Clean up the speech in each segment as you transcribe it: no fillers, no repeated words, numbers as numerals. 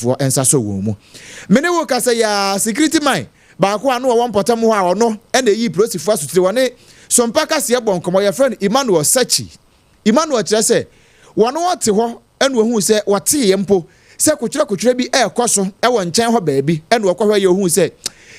polisifoɔ ensa so wɔ mu mene wo ka sɛ ya security man ba ko anu wɔ mpɔtam ho a ɔno ɛna yi polisifoɔ asutire wɔne Sompa kase bɔ nkɔmɔ yɛ friend Emmanuel Sachi Emmanuel kyerɛ sɛ wɔno wɔte hɔ ɛna ohu sɛ wɔte yɛ mpo sɛ kotwere bi ɛkɔ so ɛwɔ nkyɛn hɔ baabi ɛna wɔkɔhwɛ yɛ ohu sɛ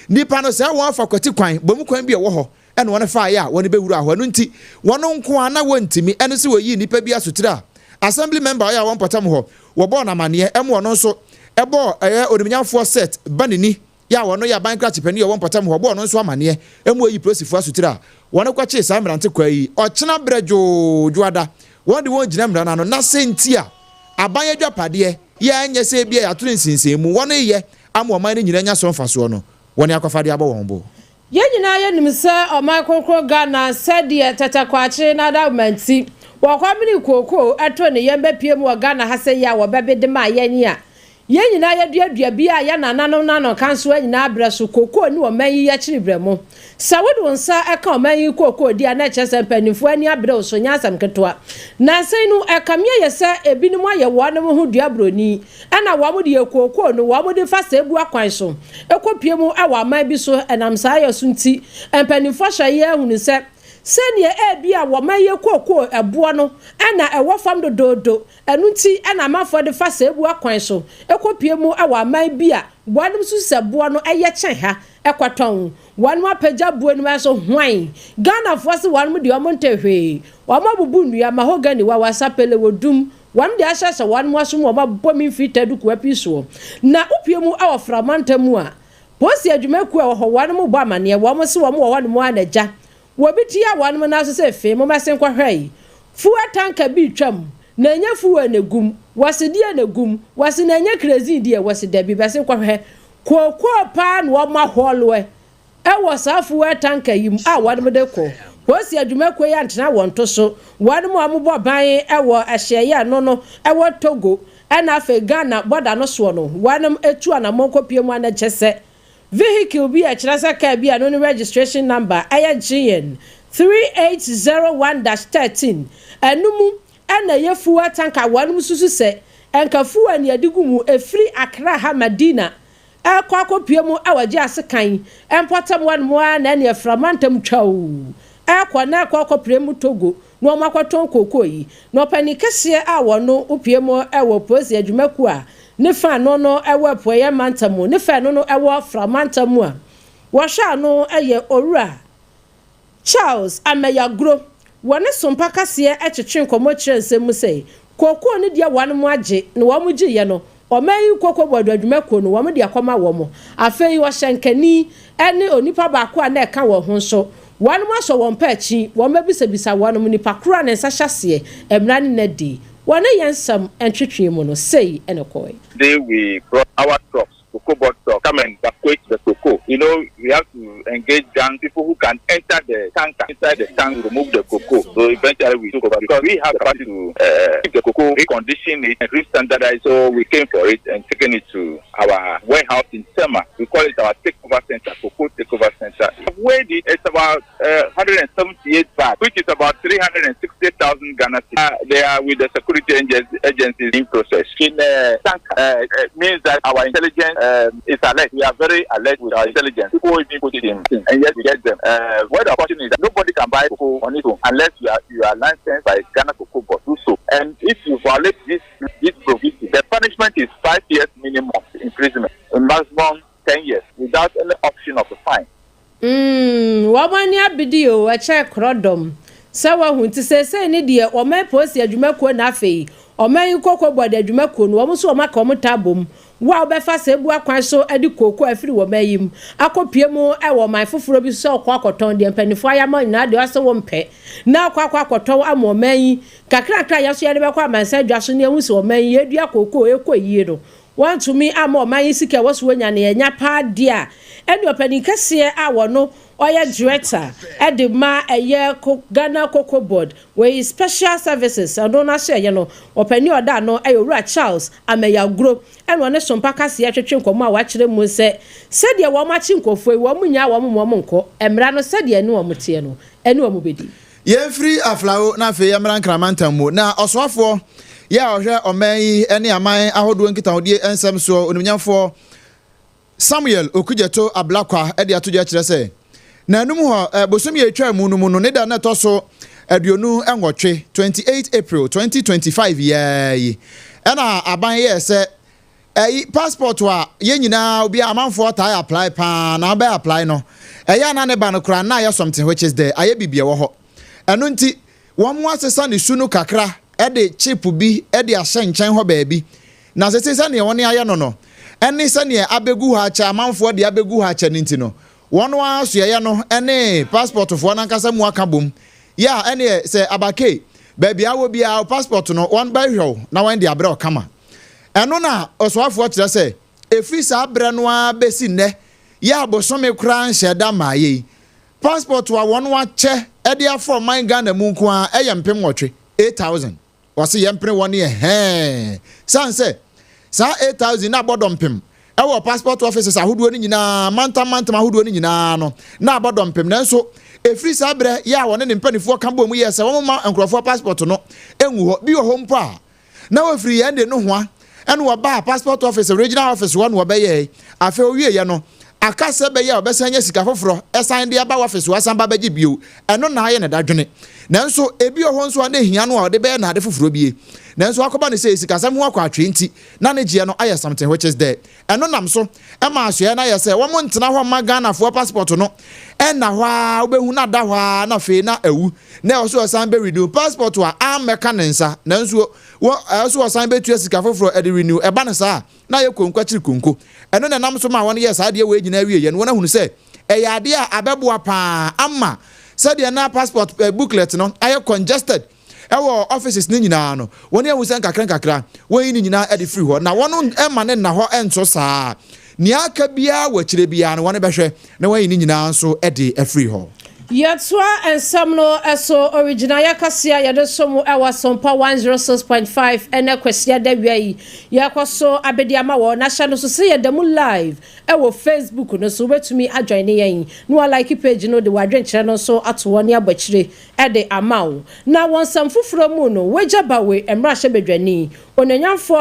nipa no sɛ wɔn afa kwati kwan bomu kwan bi ɛwɔ hɔ ɛna wɔn fa yɛ a wɔn bɛwura hɔ no nti wɔn nko ana wɔntimi ɛno sɛ wɔyi nipa bi asutire a assembly member ɔyɛ wɔn pɔtam hɔ wɔbɔ na maneɛ ɛmo ɔno nso ɛbɔ ɛyɛ onimnyafoɔ set banini ya wɔno yɛ ban krakye pani wɔn pɔtam hɔ bɔ ɔno nso amaneɛ ɛmo yi polisifoɔ asutire a wɔn kɔkye saa mmerante kwa yi ɔkyena brɛdwo dwoada wɔn de wɔn gyina mmerana no na senti a aban adwapadeɛ yɛ anyɛ sɛ bia yɛatoro nsinsin mu wɔn yɛ ama ɔman no nyina nya so mfasoɔ no wɔn akɔfade abɔ wɔn bo yɛn nyinaa yɛ nim sɛ ɔman kokro Ghana sɛdeɛ tatakwaakye na da manti wɔkwamini kokoo ɛto ne yɛn bɛpie mu wɔ Ghana ha sɛ yɛ a wɔbɛbɛde ma yɛn a yɛn nyinaa yɛduadua bi a yɛ nananom kanso nyinaa brɛ so kokoo ne ɔman yi yɛkyiri brɛ mu sɛ wode nsa ɛka ɔman yi kokoo di a na kyɛ sɛ mpanimfoɔ ani abrɛ so nya asɛm ketewa nansan no ɛkamia yɛ sɛ ebinom ayɛ wɔnom ho duabroni ɛna wɔn de yɛ kokoo no wɔn de fa sɛ ebu akwan so ɛkɔpie mu ɛwɔ aman bi so ɛnam saa yɛ so nti mpanimfoɔ hyɛ yɛ ahunu sɛ sɛnea ebi a wɔmayɛ kokoo ɛboɔ no ɛna ɛwɔ fam dododo ɛnu nti ɛna amafo de fa sɛ ebu akwan so ɛkɔpie mu ɛwɔ aman bi a wɔnom so sɛ boɔ no ɛyɛ kyɛn ha ɛkɔtɔn wɔnom apagya boɔ no ɛso hwan Ghanafoɔ se wɔnom de wɔn ntɛhwee wɔn abubu nnua mahogany wa wasapele wodum wɔn de ahyɛ sɛ wɔnom asom wɔn abɔ mi mfiri taduku api soɔ na opie mu ɛwɔ framanta mu a polisi adwumakuo ɛwɔ hɔ wɔnom bɔ amaneɛ wɔn se wɔn wɔ wɔnom anagya wobi tia wɔnom na so sɛ fe mo mɛsen kɔhwɛ yi fuwa tanka bi twam na nya fuwa na gum wɔse die na gum wɔse na nya crazy die wɔse da bi bɛsen kɔhwɛ kokoo pa na wɔma hɔlwe ɛwɔ saa fuwa tanka yim a wɔnom de kɔ polisi adwumakuo yɛ antena wɔn to so wɔnom a mobɔ ban ɛwɔ ahyɛyɛ no ɛwɔ Togo ɛna afɛ Ghana border no so no wɔnom etu anamɔ kopie mu anakyɛ sɛ vehicle bi a kyerɛ car bi a no registration number GN 3801-13 ɛnumu ɛna yefuwa tanka wanum susu sɛ enkafuwa ne adigumu efiri Accra ha Madina ɛkɔ akɔpie mu awagye asekan ɛmpɔtam wanum a na ne framantam twaw ɛkɔ na ɛkɔ akɔpie mu Togo na ɔmakɔtɔn kokoo yi na ɔpani kɛseɛ a wɔno opie mu ɛwɔ polisi adwumaku a ne fa no ɛwɔ poye mantamu ne fa no ɛwɔ framantamu a wɔhwɛ no ɛyɛ owura Charles Ameyagro wɔne Sompa kase ɛtwetwe nkɔmɔ kyerɛ nsɛm sɛ kokoo ne dia wɔn mu agye na wɔn mu gye yɛ no ɔman kokoo bɔdo adwumakuo no wɔn de akɔma wɔn afei wɔhyɛ nkani ɛne onipa baako a na ɛka wɔn ho so wɔn mu ahyɛ wɔn pɛɛkyi wɔn bɛbisabisa wɔn mu nipa koro a ne nsa hyɛseɛ ɛmra ne nadi wɔne yɛn nsɛm ɛntwetwe mu no sei ɛne kɔɛ. Today we brought our trucks, cocoa board trucks, come and evacuate the cocoa. You know, we have to engage young people who can enter the tanker, inside the tank, remove the cocoa. So eventually we took over because we have the capacity to keep the cocoa, recondition it, and re-standardize. So we came for it and taken it to our warehouse in Selma. We call it our takeover center, cocoa takeover center. We weighed it, it's about 178 bags, which is about 360,000 Ghana cedis. They are with the security agencies in process. In tank means that our intelligence is alert. We are very alert with our intelligence. People even put it in, and yet we get them. What the question is that nobody can buy cocoa on its own unless you are licensed by Ghana Cocoa Board. Do so. And if you violate this provision, the punishment is 5 years minimum imprisonment, a maximum 10 years, without any option of a fine. Wabani abidio wache krodom. Sawa hunti sese ni die ome posi adwumakuo na afei ome kokoo bode adwumakuo no omo so oma ka omo tabom wa obefa se bu akwan so adi kokoo afiri wo mayim akopie mu e wo man foforo bi so okwa akoton de mpanifo ayama na de ase wo mpe na akwa akoton ama oman kakra yaso ya de bekwa amansa dwaso ne ehu se oman edua kokoo ekoyie no want to me am oman sika waso nya na enya pa de a eni opani kase a wo no oya director edema eye Ghana Cocoa Board we special services adona share ye no opani oda no owura Charles Ameyagro eno ne Sompa kase atwetwe nkomo a wakyere mu se de wo machi nkofo wo munya wo mo nko emra no se de ene wo mtie no ene wo bedi ye free aflawo na fe yamra nkramantam mu na osoafo ya ohwe oman ene aman ahodo nkitahodie ensem so onimnyamfo Samuel Okujeto Ablakwa ede atoje kire se na anum ho bosom ye twa mu no ne da na to so aduonu enwotwe 28 April 2025 yi ena aban ye se passport wa ye nyina obi amanfo ta apply pa na ba apply no ya na ne ba no kra na ya something which is there aye bibie wo ho eno nti wo mo asesa ne sunu kakra ede chip bi ede ahye nchen ho baabi na sese ne woni aye no ene se ne abegu ha cha amanfo de abegu ha cha nti no wono aso ye no ene passport fo na nkasa mu aka bom ya ene se abake baabi awo bia passport no won ba hwo na wan de abre okama eno na osoafo kire se efiri sa abre no a besi ne ya abosome kura nheda maaye passport wa wono wa che ede afọ man Ghana mu nko a mpem nwotwe 8000 wase yempre woni sanse sa 8000 na bodompem ewo passport offices ahodo ni nyina manta ahodo ni nyina no na bodompem nanso efiri sa abre ya woni ne mpanifo ka bo mu yese wo ma nkrofo passport no enwu ho bi ho mpo a na wo free ya de no ho a eno wo ba passport office regional office wo no wo be ye afa owie ye no akase be ya obesanya sika foforo esan de aba office wasan ba baji bio eno na aye ne dadwene nanso ebi ho nso na hia no a de be na ade foforo bie nanso akoba ne say sika sam ho akwa atwenti na ne gie no aye something which is there eno nam so e ma aso na ye say wo mo ntena ho ma Ghana fo passport no na hwa obehu na da hwa na fe na awu na oso osan be renew passport wa ameka nensa nanso wo oso osan be tu sika foforo e de renew e ba ne sa na ye konkwa chiri konko eno na nam so ma won ye sa de we nyina wie ye no wona hunu se e ya de a abeboa pa ama said the na passport booklet no aye congested ewo offices ni nyina no woni ehun kakra woni ni nyina e de free ho na wono e ma ne na ho enso saa ni aka bia wa kire bia no woni behwe na woni ni nyina so e de free ho Yatwa ensam no eso original yakasia yade somu ewa Sompa 106.5 ene kwasia da wiai yakoso abediama wo na hya no so se yedemu live ewo Facebook no so betumi adjoin yen no like page no de wadwen kire no so ato woni abakire e de amawo na wonsam fufuro mu no wejabawe emra hye bedwani onanyamfo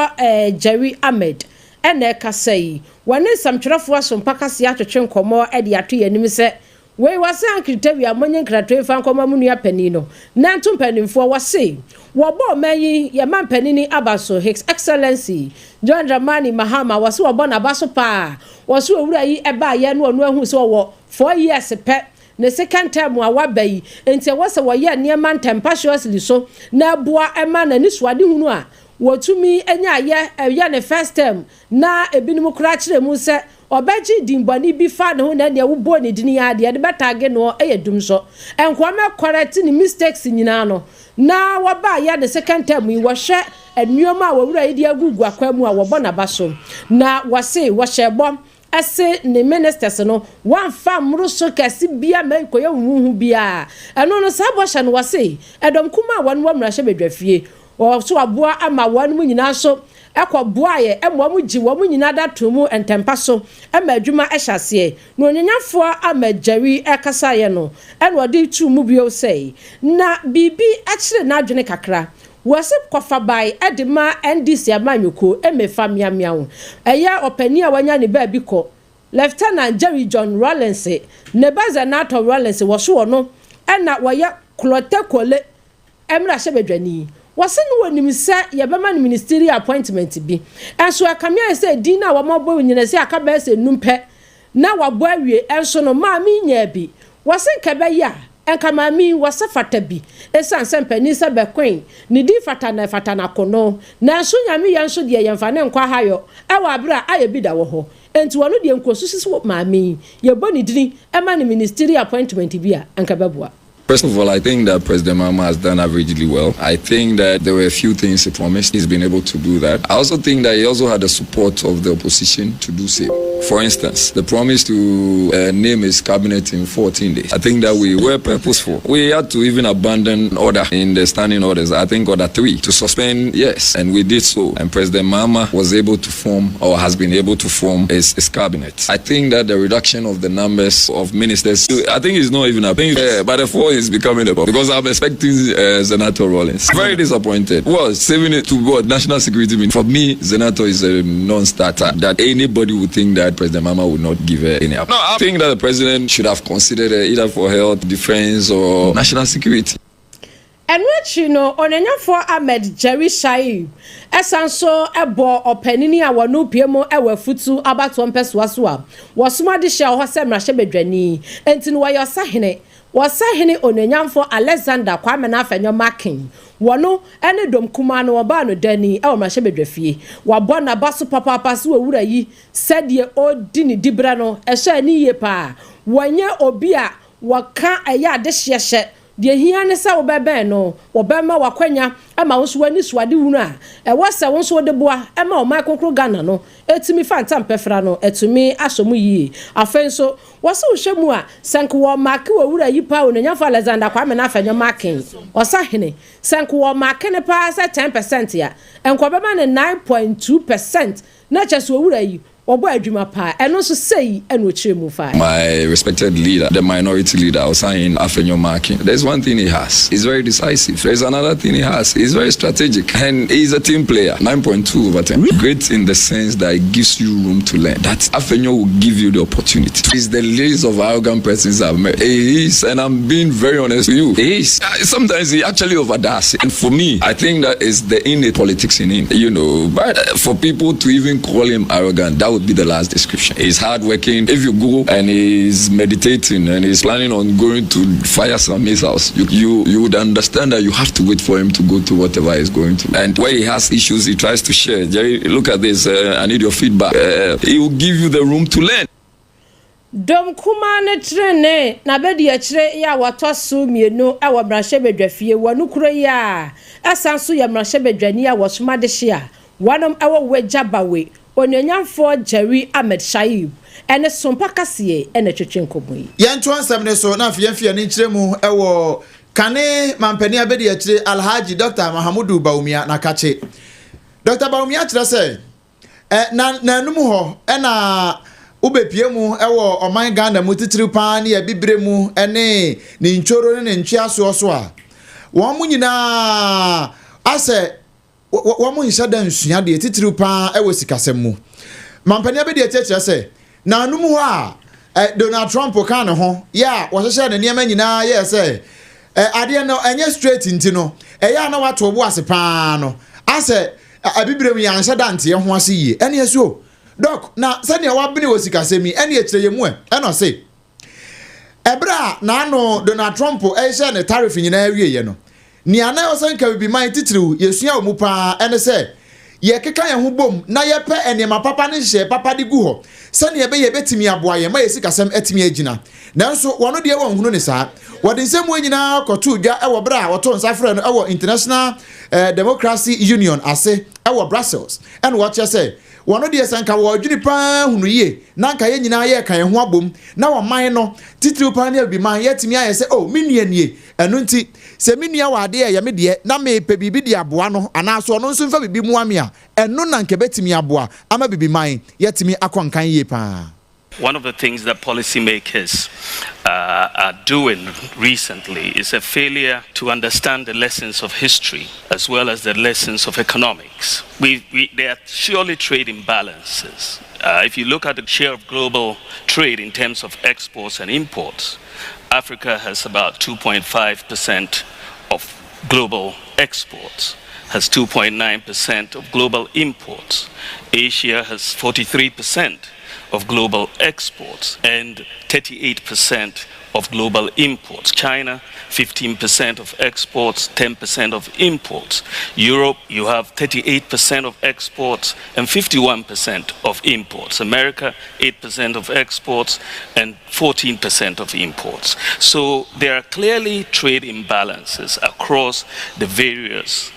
Jerry Ahmed ene kasai woni samtwerefo Sompa kasia atwetwe nkomo e de ato yanim se we wase ankritawia monye nkratwe fa nkoma munua panino na nto panimfo wase wobo mayi ye man panini abaso His Excellency John Dramani Mahama wase wobo na abaso pa wase owura yi eba ye no onu ahu se wo 4 years pe ne second term wa wabai enti wase wo ye niema tempaciously so na boa ema na ni suade hunu a wotumi enya ye ne first term na ebinim kura kire mu se obeji dimbani bi fa ne ho na ne wo bo ne dini ya de betage no eyedum so enko me correct ni mistakes nyina no na woba ya the second term yi wo hwe anuoma a wowura yi de agugu akwamu a wo bo na baso na wase wo hye bom ase ne ministers no wan fam ruso kasi bia me koye huhu bia eno no sabo hye no wase edom kuma won wo mra hye bedwafie wo so aboa ama won mu nyina so ekwa boaye emwa gi wo mu nyina da tomu entempa so ema adwuma ehyase no onyanyafo ama Jerry ekasa ye no eno odi tu mu bio sei na bibi akire na adwene kakra wase kofa bai edema NDC amanyuko emefa miamiawo eya opani a wanya ne ba bi ko Lieutenant Jerry John Rollins ne baza nato Rollins wo so no ena waya klote kole emra hyebedwani wase no wonim se yebema ministerial appointment bi enso akamia se dina wa mabo nyina se akaba se numpe na wabo awie enso no ma mi nya bi wase nkebe ya enkama mi wase fata bi esan sempani se be queen ni di fata na kono na enso nyame yenso de yemfa ne nkwa hayo ewa abra aye bi da wo ho enti wono de nkosusi ma mi yebo ni dini ema ni ministerial appointment bi a enkaba bua. First of all, I think that President Mahama has done averagely well. I think that there were a few things he promised. He's been able to do that. I also think that he also had the support of the opposition to do so. For instance, the promise to name his cabinet in 14 days. I think that we were purposeful. We had to even abandon order in the standing orders. I think order 3 to suspend, yes, and we did so. And President Mahama was able to form, or has been able to form, his cabinet. I think that the reduction of the numbers of ministers, I think it's not even a thing. But the 4 is becoming a problem because I'm expecting Senator Rollins. Very disappointed. Well, saving it to what national security. For me, Senator is a non-starter that anybody would think that President Mahama would not give her any up. No, I think that the president should have considered either for health, defense, or national security. And what you know, on a for Ahmed Jerry Shai, Esanso, Ebo, or Penini, our no PMO, our futu, about 1 peswaswa, was Smadi Shell, Hosem Rashebedreni, and in why you're saying was saying on a young for Alexander Kwamenaf and your marking. Wano ene dom kumano wabano deni e mashebedwefie wabona baso papa pasu ewura yi said o dini dibrano ehye ni ye pa wanye obi a waka eya de hyehye de hia ne sa obebe no obema wakwanya ama wo so wani suade wunu a e wose wo so de boa ema o maikonkro Ghana no etimi fantam pefra no etumi asomu yi afenso wose wo hwemu a sanko wo make wo wura yi pa onanya fa Alexander Kwame na afanyo making osa hene sanko wo make ne pa sa 10% ya enkobema ne 9.2% na cheso wura yi obo adwuma pa eno so sei eno chiremu fa. My respected leader, the minority leader, Osayin Afenyo Marking, there's one thing he has. He's very decisive. There's another thing he has. He's very strategic. And he's a team player. 9.2 over 10. Great in the sense that it gives you room to learn. That Afenyo will give you the opportunity. He's the least of arrogant persons I've met. He is, and I'm being very honest with you. He is. Sometimes he actually overdoes it. And for me, I think that is the innate politics in him. You know, but for people to even call him arrogant, that would be the last description. He's hardworking. If you go and he's meditating and he's planning on going to fire some missiles, you would understand that you have to wait for him to go to whatever he's going to. And where he has issues, he tries to share. Jerry, look at this. I need your feedback. He will give you the room to learn. Dom kuma ne trene na bedi akire ya watosu mienu e wo brahye wanu kuro ya esanso ya brahye bedwani ya wosoma de hye a wanom e wo wejabawe Onyanyamfo Jerry Ahmed Shaib ene Sompa kase ene twetwenkomo yi yento ansam ne so na afia ne nkyeremu ewo kane mampani abedi akire Alhaji Dr. Mahamudu Baumia na kache Dr. Baumia kire se na numu ho ena ubepie mu ewo oman Ghana mu titiri pa ne abibire mu ene ne nchoro ne ntwiaso so a won mu nyina ase wamu nshada nsua de titiri pa ewo sikasem mu mampani abedi akire se na numu ho a Donald Trump kan ho ya wo hye ne niam nyina ye se ade no enye straight ntino ya na wato obo ase pa no ase abibire mu ya nshada nte ho ase yi ene yeso doc na sane wabene wo sikasem yi ene akire yemu no se ebra na no Donald Trump hye ne tariff nyina awie ye no ni ana osanka bibi man titiriu yesua omu pa ene se ye keka ye ho bom na ye pe enema papa ne hye papa de gu ho sane ye be ye betimi aboa ye ma ye sikasem etimi agina nanso wono de wo hunu ne saa wode nsemu anyina kotu dwa e wo bra woto nsafre no e wo International Democracy Union ase e wo Brussels and what you say wono de sanka wo dwuni pa hunu ye na nka ye nyina ye kan ye ho abom na wo man no titiriu pa ne bi man ye timi aye se oh menua nie enu nti se menua wade ye me de na me pe bibi de aboa no ana so no nso mfa bibi mu ame a enu na nka betimi aboa ama bibi man ye timi akonkan ye pa. One of the things that policymakers are doing recently is a failure to understand the lessons of history as well as the lessons of economics. There are surely trade imbalances. If you look at the share of global trade in terms of exports and imports, Africa has about 2.5% of global exports, has 2.9% of global imports. Asia has 43% of global exports and 38% of global imports. China, 15% of exports, 10% of imports. Europe, you have 38% of exports and 51% of imports. America, 8% of exports and 14% of imports. So there are clearly trade imbalances across the various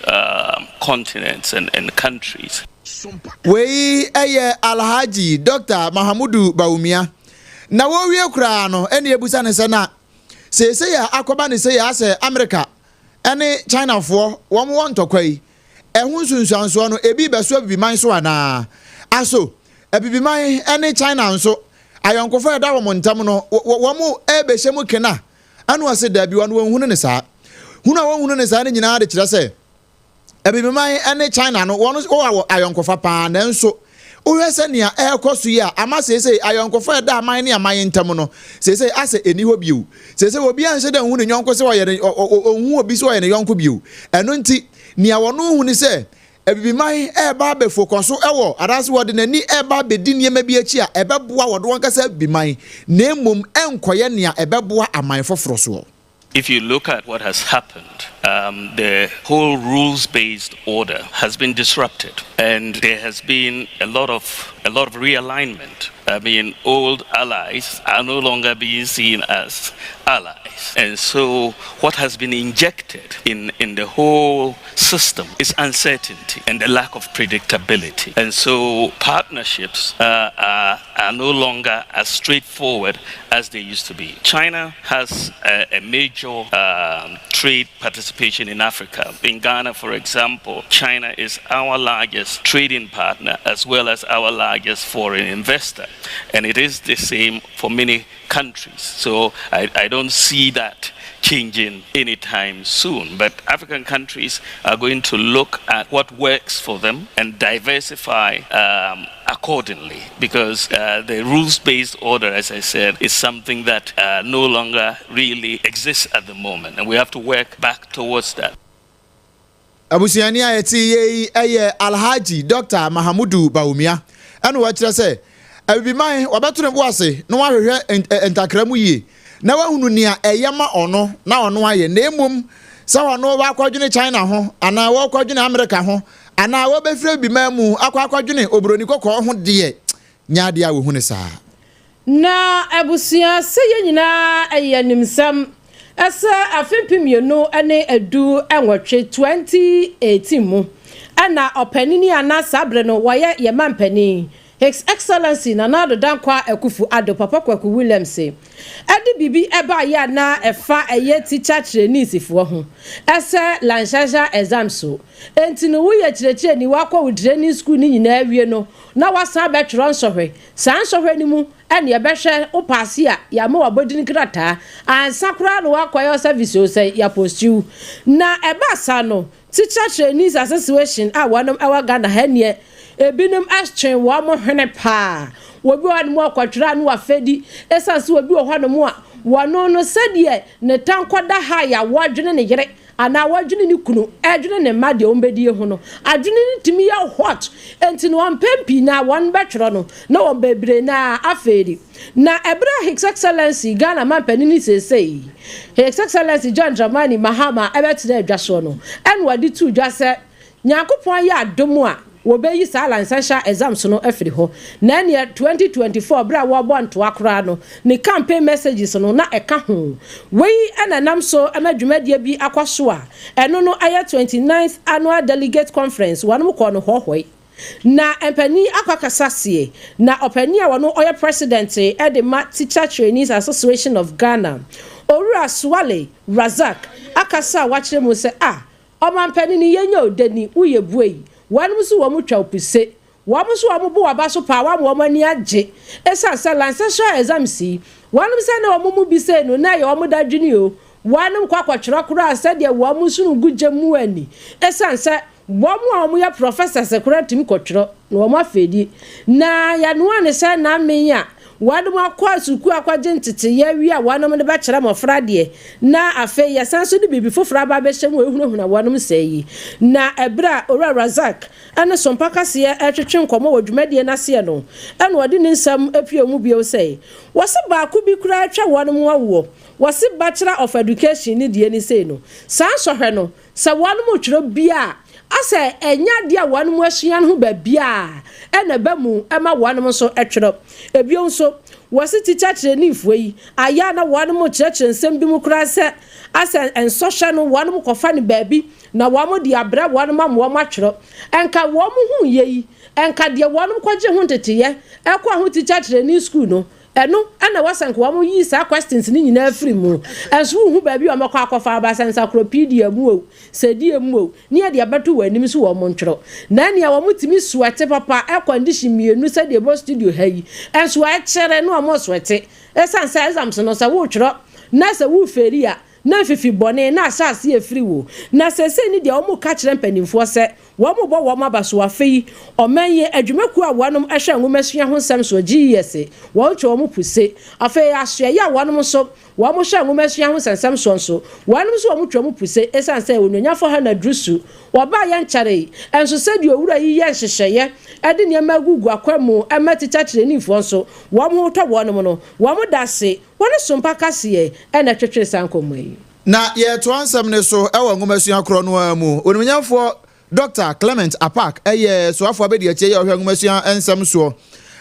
continents and countries. wei eye Alhaji Dr. Mahamudu Baumia na wo wie kura no ene ebusa ne se na se ya akoba ne se ya ase America ene China fo wo mo ntokwa yi ehun sunsuanso no ebi beso bibiman so ana aso ebibiman ene China nso ayonkofo eda wo montam no wo mo ebehye mu kena anu ase da bi wo no hunu ne saa hunu a wo hunu ne saa ne nyina de kire se ebibiman ene China no wo no ayonkofa pa na nso uhese nia ekosu ya ama sese ayonkofa eda aman ne aman ntam no sese ase eni ho biu sese obi anse da hunu nyonko se wo ye ohun obi se wo ye ne yonko biu eno nti nia wo no hunu se ebibiman eba be focus ewo arase wo de nani eba be di niema bi achi a ebeboa wo de won kasa biman na emom enkoye nia ebeboa aman foforo so. If you look at what has happened, the whole rules-based order has been disrupted, and there has been a lot of realignment. I mean, old allies are no longer being seen as allies, and so what has been injected in the whole system is uncertainty and the lack of predictability, and so partnerships are no longer as straightforward as they used to be. China has a major trade participation in Africa. In Ghana, for example, China is our largest trading partner as well as our largest foreign investor. And it is the same for many countries. So I don't see that changing anytime soon. But African countries are going to look at what works for them and diversify accordingly, because the rules-based order, as I said, is something that no longer really exists at the moment, and we have to work back towards that. Abusiani ayeti eye Alhaji Dr. Mahamudu Baumia anu wachira se ebiman obeto bo ase no wahwehwe entakramu yi na wahunu nia eyama ono na ono aye na emom sa wono wa kwadwene China ho ana wa kwadwene America ho ana wo befre bi mamu akwadwene obroni kokko ho de nyaade a wo hunu saa na abusia se yenyina ayanimsam asa afempimienu ene edu enwotwe 2018 mu ana opanini ana sabre no waye ye mampani His Excellency Nanado Dankwa Ekufu Ado Papa Kwaku Williams edi bibi eba ya na efa eye teacher trainee fo ho ese lanshasha exam so enti no wuye kirechire ni wakọ wo training school ni nyina awie no na wasa betro nsohwe san nsohwe ni mu ene ye behwe opase a ya ma wabodini krata ansakura no wakọ service o say ya postiu na eba sa no teacher trainees association a wanom awa Ghana hanie ebinum astren wa mo hwene pa wobi wa mo akwatwira no afedi esanse wobi wo hwano mo a wano no sedie ne tankoda ha ya wadwene ne yere ana wadwene ni kunu adwene ne made ombedie ho no adwene ni timi ya hot enti no ampempi na wan betwro no na wo bebre na afedi na ebra His Excellency Ghana mampanini sesei His Excellency John Dramani Mahama ebetre adwaso no en wadi tu dwase nyakopon ya adomu a wobeyi sala nsasha exams no afiri ho na ne 2024 bra wo bonto akora no ne campaign messages no na eka ho wei ananam so amadwumadie bi akwaso a eno no aya 29th annual delegate conference wanu ko no hohoi na empani akwakasasie na opani a wono oya president edema Teacher Trainees Association of Ghana Owura Swale Razak akasa wachire mu se omampani ni yenya odani uyebuei wanum so wo mutwa opise wam so wo bo wabaso pa wam wo mani age esa sa lancashire exam si wanum se na wo mu bi se no na ye wo dadwini o wanum kwakwatwira kura asa de wo mu sunu gujemu ani esa se wo ya professor secretary kotwiro na wo afedi na ya no ane se na menya wanum akwa suku akwaje ntete ya wi a wanum de ba kire mofra de na afa ya sanso de bibi fofra ba be hyem ehunahuna wanum sayi na ebra Owura Razak ana Sompa kase etwetwe nkomo wadwumade na se no ana odi ne nsam apiemu bio sei wose ba ku bi kura atwa wanum wawo wose Bachelor of Education ni de ni sei no san sohwe no sa wanum twiro bia asa enya dia wan mu asua no ba bia ena ba mu ema wan mu so etwero ebio nso wasi teacher training fuyi aya na wan mu kyerɛkyerɛ nsɛm bi mu kura sɛ asa ensosha no wan mu kofa ne baabi na wan mu di abra wan mu am atwero enka wan mu hu yeyi enka de wan mu kwaje hu teteye ekwa hu teacher training school no eno ana wasanka wa mu yi sa questions ni nyina afiri mu enso hu baabi wa makọ akọfa aba encyclopedia mu o sedie mu o ni e de abeto wanim so wo mo ntwero na ne wa mutimi suwete papa e condition mienu se de bo studio hayi enso a kere no mo suwete esansa exams no sa wo twero na sa wo feria na fifi bone na asase efiri wo na sese ni de omo ka kire mpanimfo se wo mo bo wo mabaso afei omenye adwumaku a wonom ehwe ngomasua ho nsem so GS wo twa wo mo puse afei ahwe ya wonom so wo mo hwe ngomasua ho nsem so nso wonom so wo mo twa mo puse esanse ononyafo ha na drusu wo ba ye nkyare enso se de owura yi ye hyehyeye ede ne magugu akwemu ematita traininfo nso wo mo twa wonom no wo mo dase wone Sompa kase ena twetwe sankomoyi na ye to ansem ne so ewo ngomasua kro no amu ononyafo Dr. Clement Apak so afọ abedi ache ya ohwe ngumasua ensem so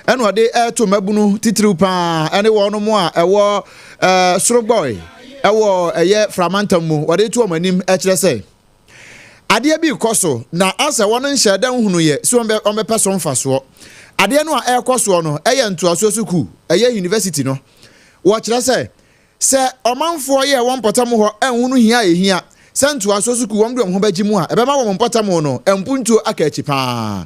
eno de to mabunu titiriu pa ene wo no mo a ewo soroboy ewo framantam mu wode to omanim kire se ade bi koso na asa wono nhye dan hunu ye so ombe person faso ade no a ekoso no ntoaso suku university no wo kire se omanfo ye won potam ho enhunu hia ehia santu asosuku wom dem ho baji mu a ebe ma wom potam no empuntuo akachi pa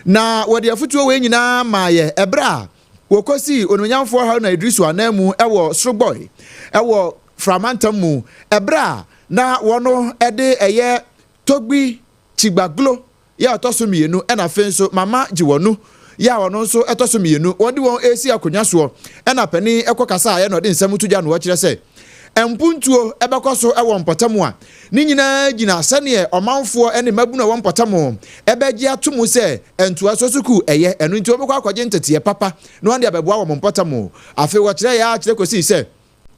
na wode afutuo we nyina maaye ebra wokosi ononyamfo ha na Idrisu anamu ewo soroboy ewo framantam mu ebra na wono ede togbi chigbaglo ya otoso mienu ena fenso mama jiwonu ya wono so etoso mienu wodi won esi akonya so ena pani ekokasa aye no de nsam tuja no kire se empuntuo ebekoso ewo mpatamu a ni nyina gina sane omanfo ene mabuna wo mpatamu ebeji atomu se entua sosuku enu nti obekọ akwaje ntete papa no ande abeboa wo mpatamu afi wo kire ya kire kosi se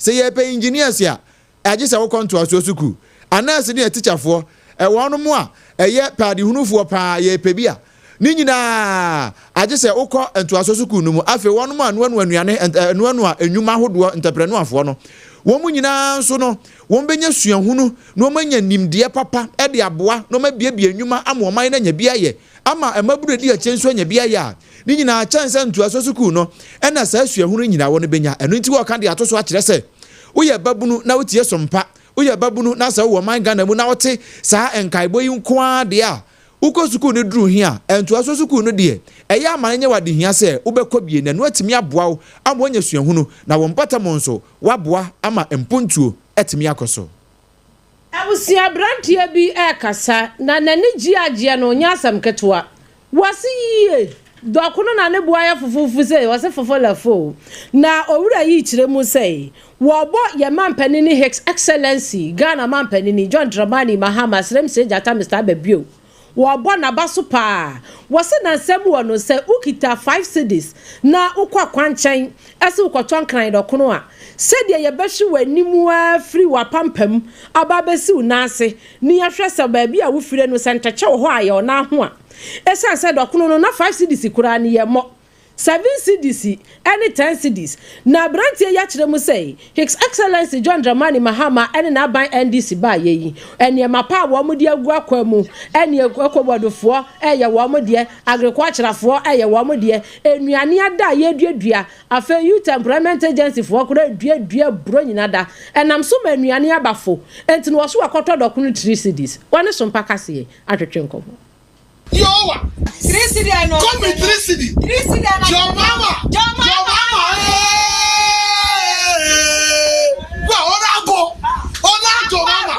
ye pe engineers ya aje se wo kontua sosuku anase ne teacherfo wono mu a padi hunufuo pa ye pebia ni nyina aje se ukọ entua sosuku no mu afi wono mu anu anuane anu enwuma hodo entrepreneurfo no womu nyina nso no wombenya suahunu no manya nimde papa e de aboa no mabiebie nwuma amoman na nya biaye ama emaburedi a chenso nya biaye a ni nyina chanse ntoaso suku no e na sa suahunu nyina wo no benya eno nti wo kan de atoso a kire se woye babunu na wotie Sompa woye babunu na sa wo man Ghana mu na wote sa enkaebo yi nko a de a uko suku ne duru hia entoaso suku no de eya amanye wade hia se ubekọ bie na no atimi aboa wo amonya suahunu na wo mpatam nso waboa ama empuntuo atimi akoso abusia brantie bi ekasa na nani giagie no nya asam ketwa wasi yie dokuno na ne boa ya fufufu se wasi fofolafo na owura yi kire mu se wo bo ye mampanini His Excellency Ghana mampanini John Dramani Mahama srem se jata Mr. Babio wo bo na baso pa wose na nsem wo no se ukita 5 cedis na ukwa kwanchan ese ukoton kran dokuno a se de ye behwe wanimu a free wa pampam aba besi unase ni ya hwese ba bi a wo fire no senteche wo ho aye na ho a esa se dokuno no na 5 cedis kura ne ye mo 7 cedis any 10 cedis na brantie ya kire mu say His Excellency John Dramani Mahama ene na ban NDC ba yeyi ene mapa wo mo de agu akwa mu ene akobodofo eye wo mo de agriculturefo eye wo mo de enuane ada ye duadua afa Youth Employment Agency fo kura duadua bro nyina da enam so ma enuane abafo enti no so akoto dokunu 3 cedis wone Sompa kase atwetwe nkomo Yowa 3 cedi no come with 3 cedi 3 cedi no your mama wa onabo mama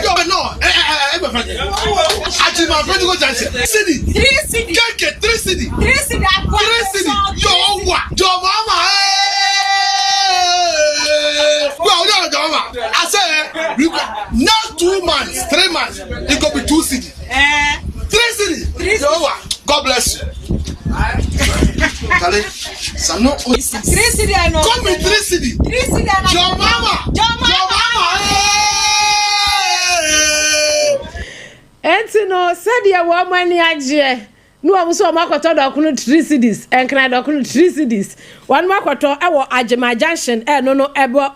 yo no achi ma friend go chance cedi 3 cedi keke 3 cedi 3 cedi 3 cedi yowa your mama well no your mama I say not 2 months 3 months it could be 2 cedi 3 cedi yowa God bless you Kale, Sano 3 cedi no come with 3 cedi 3 cedi no your mama enti no said ya wo mani agye no am so makoto dokono 3 cedis enkra dokono 3 cedis wan makoto ewo Agema Junction no ebo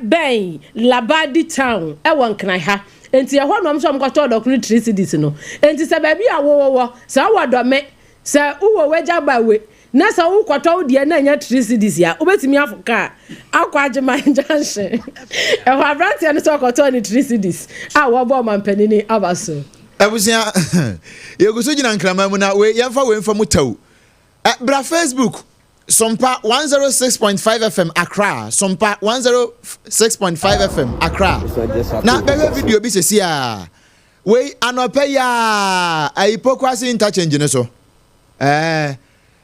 ben Labadi town ewo nkran ha enti ya ho no am so makoto dokono 3 cedis no enti se ba bi awo sa wodome sa uwo weja bawe na sa wo kwato de na nya 3 cedis ya obetimi afoka akwa Agema Junction ewo abrante no so kwato ni 3 cedis a wo bo mampanini abaso Abusia yeguso gina nkrama mu na we yemfa we mfa mutaw bra Facebook Sompa 106.5 FM Accra Sompa 106.5 FM Accra na bebe video bi sesi a we anopa ya hypocrisy interchange ne so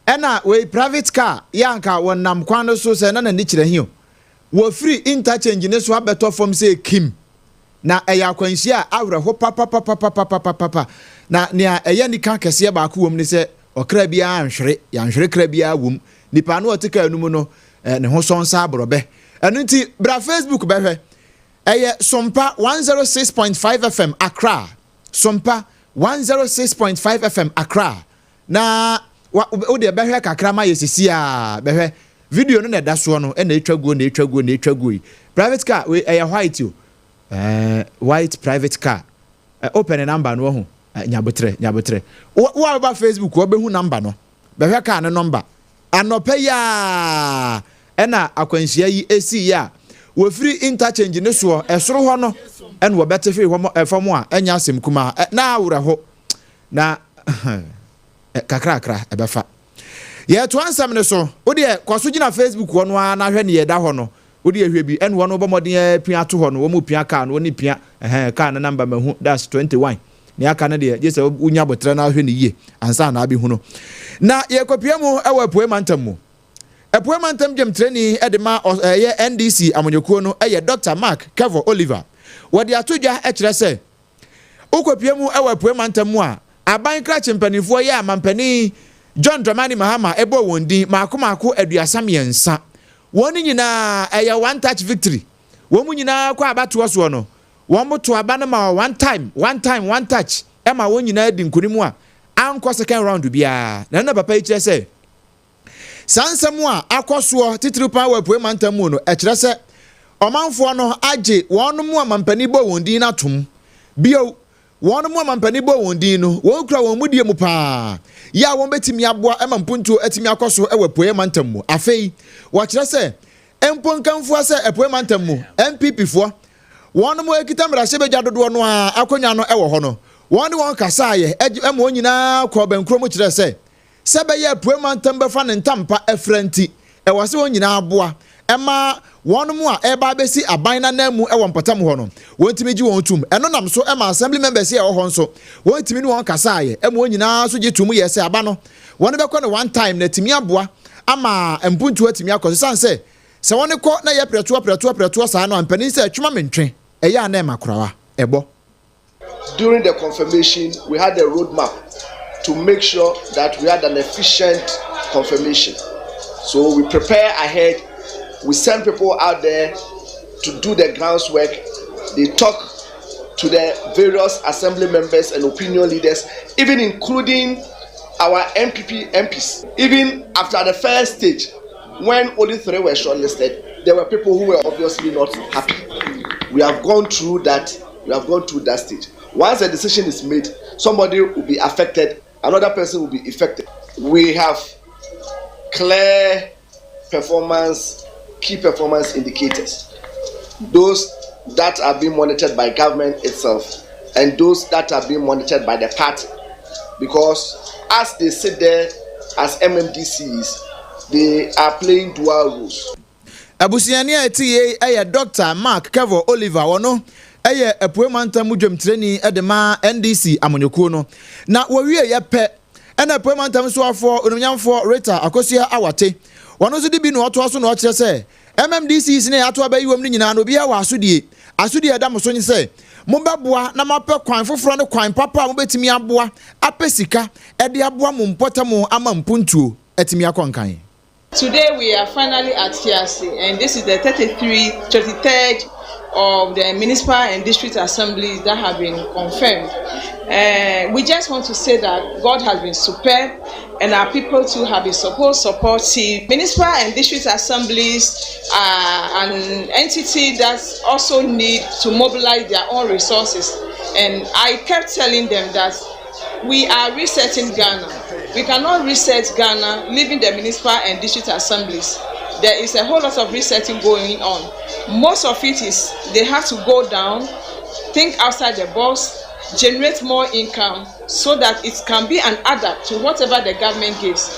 ena we private car yanka wonam kwano so se na ni kire hio wo free interchange ne so abeto form say Kim na eya kwanhyi a awre ho papa na nia eya nika kese ba ko wom ni se okra bia anhwere ya nhwere kra bia wom nipa no otika anum no ne ho sonsa abrobe enu nti bra Facebook behwe eye Sompa 106.5 FM Accra Sompa 106.5 FM Accra na o de behwe kakra ma yesisi a behwe video no na da so no na etwaguo private car we eye white yo white private car open a number no ho nyabotre wo aba Facebook wo behu number no behwe car no number anopa ya ena akwanhia yi esi ya wo free interchange ne so esoro ho no en wo bete free ho efom a enya asem kuma na awure ho na kakra ebefa ye to ansam ne so wo de kwaso gina Facebook wo no na hwe ne ye da ho no odi ehwe bi en wono bomoden pia to ho no wo mu pia car no ni pia car na number mahu that's 21 ni aka na de je se unya botre na hwe ne yie ansa na abi hu no na ye kopia mu ewa apue mantam mu apue mantam jem training edema ye NDC amonyekuo no eye Dr. Mark Kevo Oliver wodi atodwa e kire se ukopia mu ewa apue mantam mu a aban kra chempanifo ye amampani John Dramani Mahama ebo wondi maako aduasam yensa woni nyina eye one touch victory womu nyina kwa abato so no womu to aba na ma one touch e ma won nyina di nkonimu a anko second round bia na papa yi kire se sansemu a akoso titiripa wapue mantamu no e kire se omanfo no age wonu mu amampani bo wondi na tom bio wonu mu amampani bo wondi no won kura won mudie mu pa ya won betimi aboa emampuntu etimi akoso wapue mantamu afei wa kire se emponkanfo se apue mantamu MPP fo wonu mu ekita mrahye beja dodo no a akonya no ewo ho no won kasa ye ema onyina ko bankro mu kire se sebe ye apue mantam befa ne ntampa efranti ewo se onyina aboa ema won mu a eba besi aban na namu ewo mpatam ho no wontimi gi won tum eno nam so ema assembly members ye ho nso wontimi ni won kasa ye ema onyina so gi tum ye se aba no won be ko ne one time na timi aboa ama empuntu atimi akoso sanse se won ko na ye preto sa no ampani se atwuma mentwe eya na emakorawa ebo. During the confirmation, we had a roadmap to make sure that we had an efficient confirmation. So we prepare ahead, we send people out there to do the groundwork, they talk to the various assembly members and opinion leaders, even including our MPs. Even after the first stage, when only 3 were shortlisted, there were people who were obviously not happy. We have gone through that stage. Once a decision is made, somebody will be affected, another person will be affected. We have clear key performance indicators. Those that are being monitored by government itself and those that are being monitored by the party. Because as they sit there as MMDCs, they are playing dual roles. Abusiani eye Dr. Mark Kevo Oliver wono eye apue mantam dwam training edema NDC amonyekuo no na wowie ye pe ena apue mantam so afo onumnyamfo Rita Akosia Awate wono so de bi no oto so no kire se MMDC ne ato abayiwam ni nyina no bia wa asodie da mo so nyi se mo beboa na mape kwan foforo ne kwan papa mo betimi aboa apesika ede aboa mo mpotamo ama mpuntuo etimi akonkan. Today we are finally at TRC, and this is the 33rd of the municipal and district assemblies that have been confirmed. We just want to say that God has been superb, and our people too have been supportive. Municipal and district assemblies are an entity that also need to mobilize their own resources, and I kept telling them that we are resetting Ghana. We cannot reset Ghana leaving the municipal and district assemblies. There is a whole lot of resetting going on. Most of it is they have to go down, think outside the box, generate more income so that it can be an adder to whatever the government gives.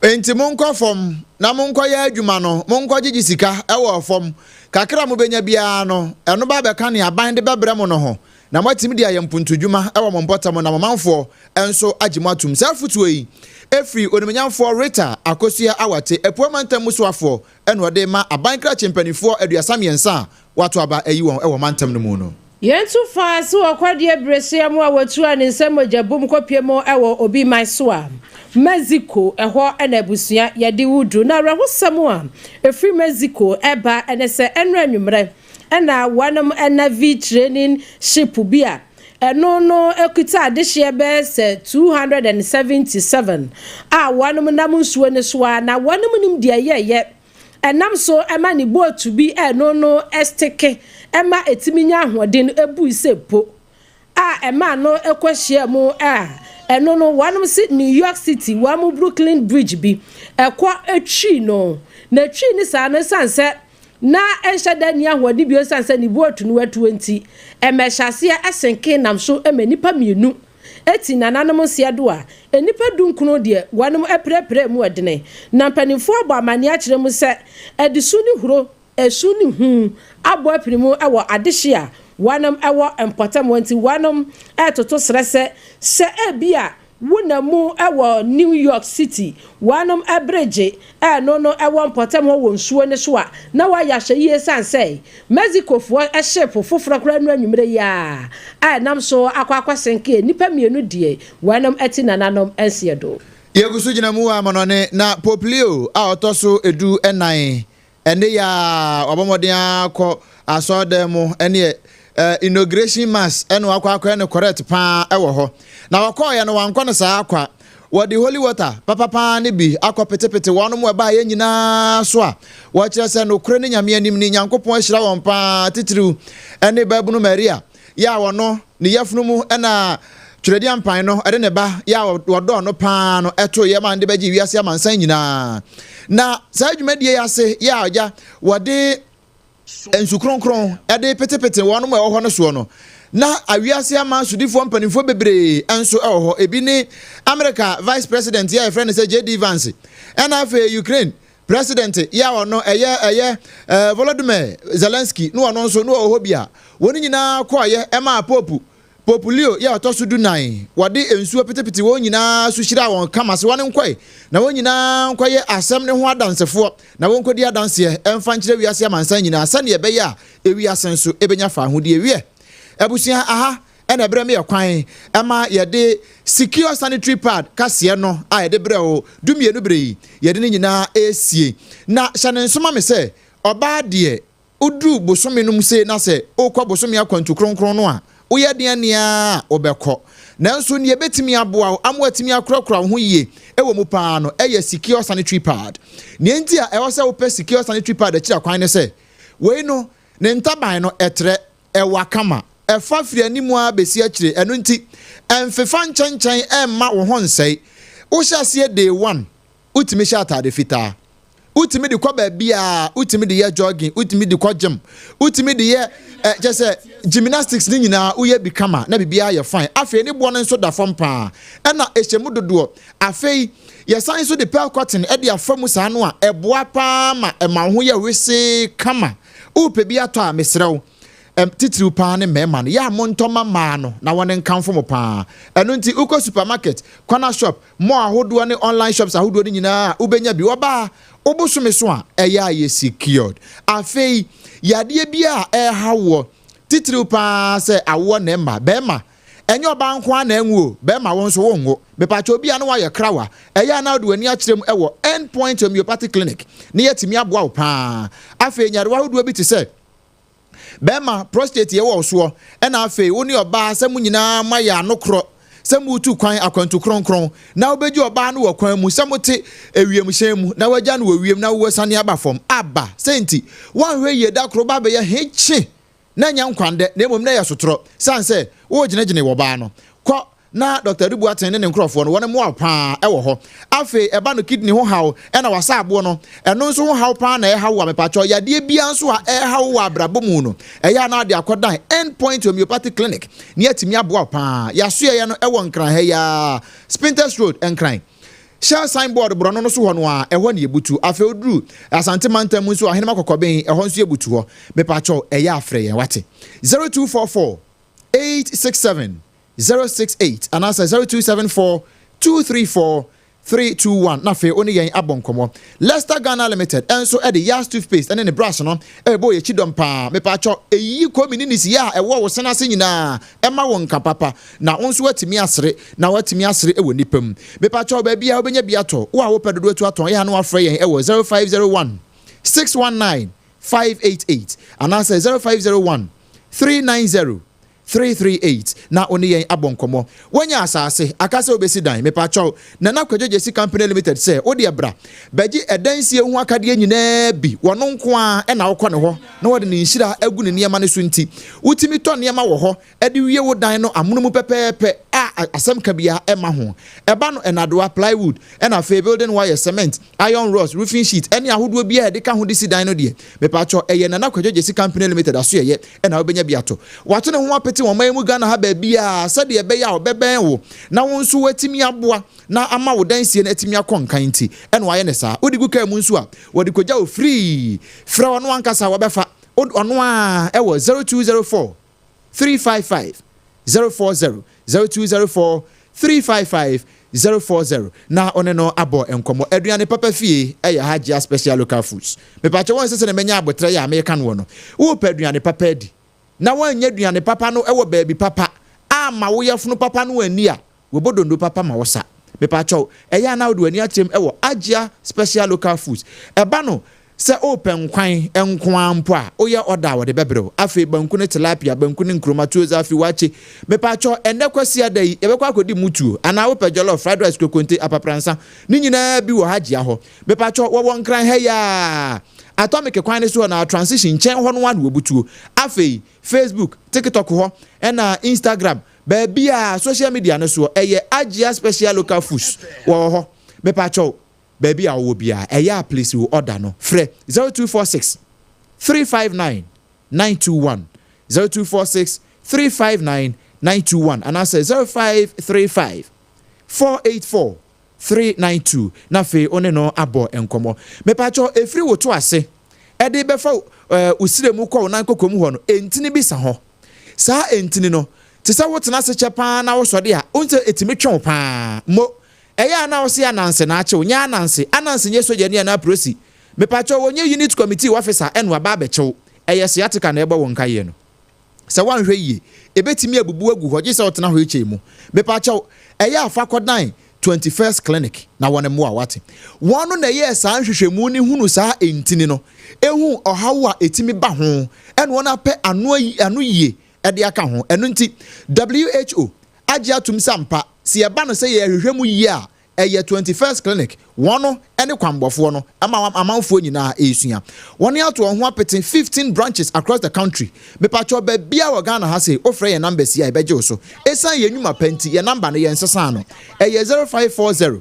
Enti monko fom na monko ya adwuma no monko gigi sika ewo fom kakra mo benya bia no eno ba be kan ya ban de bebre mo no ho na matimi dia yempuntu dwuma ewo mo mpota mo na manfo enso agimatum selfutuo yi efri onimanyamfo Rita Akosua Awate epuamantam musoafo eno de ma abankra chempanifo aduasamiensa wato aba ayi won ewo mantam no mu no yentu faase wakwadie bresia mu a watu a nsem ojabum kopiemo ewo obi maisoa Mexico eho enabusua yede wudu na rahosam a efri Mexico eba enese enra nwumre ena wanam NAV training ship bia eno no ekuta adehye be se 277 a wanam namunsuo ne soa na wanam nim de ye enam so ema ni boat bi eno no esteke ema etiminya ahoden ebu isepo a ema no ekwahia mu a eno no wanum si New York City wamu Brooklyn Bridge bi ekwa etwi no na twi ni sa no sanse na enhyada ni ahode bi sanse ni boat no 20 emehase asenke nam so emanipa mienu eti nananom siedo a enipa dunkunu de wanum eprepre mu odene na mpanimfo agba amane a kire mu se edisu ni huro esu ni hu abo apirimu ewo adehye a wanam ewo empotam wanti wanam etoto srese se ebia wunamu ewo New York City wanam abreje no ewo empotam ho wonsuo ne so a na wa ya hye sanse Mexico fo ship foforo kra nu anwumre ya nam so akwasenke nipa mienu die wanam ati nananom ensiedo yegusu gina mu wa manone na Poplio a otoso edu enan ene ya obomoden akọ asodemu ene inauguration mass eno akwa ene correct pa ewo ho na wakọ ya no wankọ no saa akwa wodi holy water papa ne bi akọ petepete wonu mu eba ye nyina so a wo kire se no kure ne nyame anim ni nyankopon ahyira won pa titiriu ene babunu Maria ya wono ne yafunu mu ena Churedi ampan no ade ne ba ya wodo no pa no eto ye man de baji wiase amansan nyina na sa adwumadie ya se ya oja wode ensu kronkron ade petepete wono mo ewo no so no na awiase amansudifo mpanimfo bebre enso ewo ho ebi ni America vice president ya friend say JD Vance and afa Ukraine president ya wono eye Volodymyr Zelensky no wono nso no ho bia woni nyina koye ema Poplio ya otoso du nan wade ensuo petepete won nyina so hira won kamase won nkoi na won nyina nkoye asem ne ho adansefo na won kodi adanse emfa nkire wiase amansan nyina asa ne ebeya ewiase nso ebenya fa ahode ewie ebusia aha ena ebre me yakwan ema yede secure sanitary pad kase no a yede bre o dumienu bre yede ne nyina esie na hyane nsoma me se oba de udu bosome no mu se na se okwa bosome akwantu kronkron no a uye diania obeko nanso ne yebetimi aboa amwatimi akrokro ho yie ewo mu paa no eye secure sanitary pad ne nti a ewo se wo pe secure sanitary pad akira kwan ne se we no ne ntaban no etre ewa kama efa firi animu a besi akire eno nti emfefa nchenchen emma wo ho nsei wo hyase day 1 utimi sha atade fita utimi de kwa bia utimi de ye jogging utimi de kwa gym utimi de ye just gymnastics ni nyina uye bikama na bibia ye fine afei ni bo no nso da fom pa na ehyemu dodo afei ye san so de pel cotton e de afamu sa no a eboa pa ma ema ho ye wese kama upe bia to a mesrew titiri pa ne mema no ya montoma ma no na won nkanfo mo pa eno nti uko supermarket corner shop mo ahodo ne online shops ahodo ni nyina ubenya bi oba obosume so a eya ye secured afei yade bia hawo titiri pa se awo ne mba bema enye oba nko ana enwo bema won so wonwo bepacho bia no wa ye krawa eya na do ani akirem ewo endpoint homeopathic clinic ne yetimi aboa pa afei nyare wa hodo bi ti se bema prostate ye wo so e na afi woni oba sɛ mu nyina ma ya anokro sɛ mu tu kwan akwantu kronkron na obeji oba no wɔ kwan mu sɛ mote ewiem hyɛn mu na wagya no wɔ wiem na wo sane aba fam aba senti wan hwe ye da kro ba be ye hechi na nya nkwande na emom na ye sotoro sanse wo gyinagyine wo ba no kɔ na Dr. Ribu atene ne nkrofo no wona mo apa e wo ho afi eba no kidney ho haw e na wasa abo no eno nso ho haw pa na e haw wa mepacho yade bia nso a e haw wa abrabo mu no e ya na de akodan end point homeopathic clinic ne atimi abo pa ya so ye no e wo nkran ha ya Spinters Road nkran share signboard bro no so ho no a e ho ne ebutu afi oduru asante mantam nso ahenema kokoben e ho nso ebutu ho mepacho e ya afre ye wate 0244 867 068 and answer 0274 234 321 na fe oni yen abonkomo Leicester Ghana Limited enso e de Yas toothpaste ene ne brush no e bo ye chidom pa me pa cho eyi ko mininisi ya e wo sena se nyina e ma won kapapa na onso watimi asere na watimi asere e wo nipam me pa cho ba bia obenya bia to wo a wo pedodo atu aton ya no afre yen e wo 0501 619 588 and answer 0501 390 338 na oni yen abonkomo wonya asase akase obesi dan me pa cho na na kwadwo Jesi Company Limited say odi ebra baji edansie hu akade nyina bi wono nko a e na wokɔ ne ho na wode ne nhira agu ne niema ne so nti utimi tɔ niema wo ho e de wie wo dan no amonomu pepepe a asem kabia e ma ho eba no enadoa plywood e na fe building wire cement iron rods roofing sheet ene ahodo bia e de ka ho de si dan no de me pa cho eye na kwadwo Jesi Company Limited aso ye e na obenya biato wato ne ho apeti won mamu Ghana ha ba bia sade ebe ya obeben wo na won so watimi aboa na ama wo dansie na atimi akonkan nti ene waye ne sa odi guka mu nso a wodi koja o free fra wono ankasa wo befa ono a e wo 0204 355 040 0204 355 040 na one no abo enkomo aduane papa fie e ya Hajia special local foods me pa che won sese ne menya abotre ya me ka no no wo pa aduane papa di na wanya duane papa no ewo baabi papa ama wo yefunu papa no ani a wo bodondo papa ma wosa me pa cho eya na wo duani atrem ewo Hajia special local foods eba no se open kwan enko ampo a oye order wo de bebrew afi banku ne tilapia banku ne nkromatoza afi wache me pa cho ende kwasi adai ebekwa akodi mutuo ana wo pejolo fried rice kokonte apapransa ni nyina bi wo Hajia ho me pa cho wo nkran ha ya atomic kwan so na transition chen ho no wan wobutuo afei Facebook TikTok ho na Instagram baby a social media no so eye Hajia special local foods wo ho me pa cho baby a wo bia eye place wo order no frɛ 0246 359 921 0246 359 921 and answer 0535 484 392 na fe one no abo enkomo me pa cho efri wo to ase e de be fa usire mu ko na kokom ho no entini bi sa ho sa entini no te sa wo tena se chepa na wo so de a onse etimi twon pa mo eya na wo se ananse na ache onya ananse nye soja ne na prosi me pa cho wonye unit committee officer enwa ba be chew eye se atika na ebe won kaye no se wan hwe yie ebetimi abubu agu ho je se wo tena ho eche mu me pa cho eya afa kodan 21st clinic na wone mo a wate wono na ye sa nhwehwemu ni hunu sa entini no ehu ohawo a etimi ba ho ene wona pe anu yie e de aka ho eno nti WHO Hajia tum sampa si eba no se ye hwehwemu yie a eye 21st clinic wono ene kwambofo no amanfo nyina esua wone ato ho apete 15 branches across the country me pa cho ba bia wo Ghana ha se ofre ye number si a beje so esan ye nyuma panti ye number no ye nsesa no eye 0540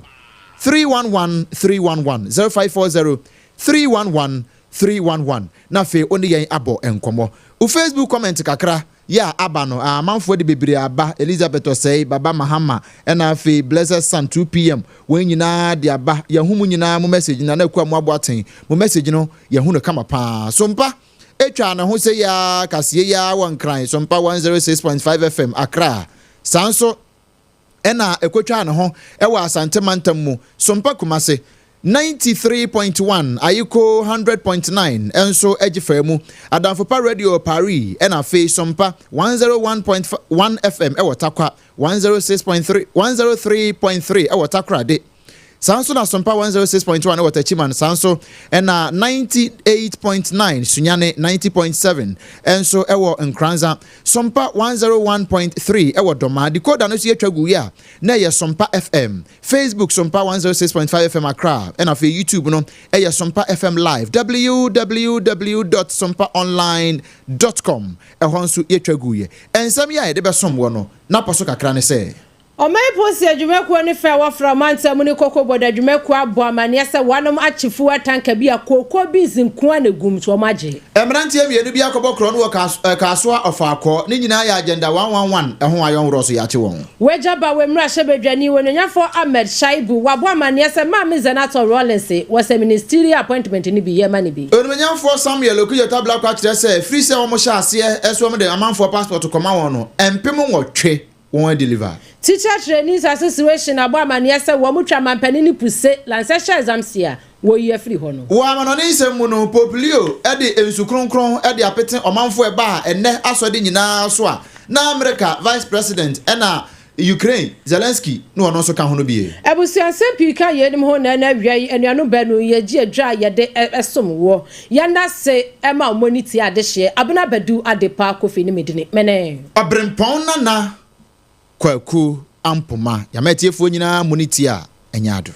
311 311 0540 311 311 na fe oni yen abo enkomo u Facebook comment kakra ya aba no amanfo de bebre aba Elizabeth Osei baba Mahama na fe blessed sun 2 pm wen nyina de aba ya humu nyina mu message na kwa mu aboaten mu message no ya hu no kama pa Sompa etwa na ho se ya kase ya wankran Sompa 106.5 FM Accra sanso ena ekotwa na ho e wa Asante Mantam mu Sompa Kumase 93.1 Ayiko 100.9 enso ejifemu Adamfopa Radio Paris ena fe Sompa 101.1 FM e watakwa 106.3 103.3 e watakra de Sanso na Sompa 106.1 na Watachiman Sanso na 98.9 Sunyane 90.7 enso ewo Nkranza Sompa 101.3 ewo Doma decoder no so yetwagu ya na ye Sompa FM Facebook Sompa 106.5 FM Accra and for YouTube no ye Sompa FM Live www.sompaonline.com ehon so yetwagu ye ensam ya de besom wo no na poso kakra ne se Omeposi adwumekuo ne fa wafra mantam ne kokoboda adwumekuo abo amane se wanom achifu atanka bi akoko bizinko anegum to maje emrantie mienu bi akobokro no kasoa ofakọ ne nyina ya agenda 111 ehon ayonro so yache won wejaba wemra shebedwani wonnyafo Ahmed Shaibu wabo amane se ma Zenator Rollins was a ministerial appointment ni bi yema ni bi onnyafo Samuel okuyota black kwa se free se omo sha ase eso mo de amanfo passport koma won no empem nwotwe won deliver Teacher Trainees Association abo amane se wo mutwa mampani ni puse lansesha exams here wo ye free ho no wo amano ni nsem no populio e de ensu kronkron e de apete omanfo e ba enne asode nyina so a na America Vice President na Ukraine Zelensky no ono so ka ho no bie ebusianse pika yenim ho na wiai enuano banu ye gi adwa ye de esom wo yanda se ema omoniti adehye abuna badu adepa kofi ni medini mene abrempon na kwaku ampoma ya metiefo nyina moniti a enyado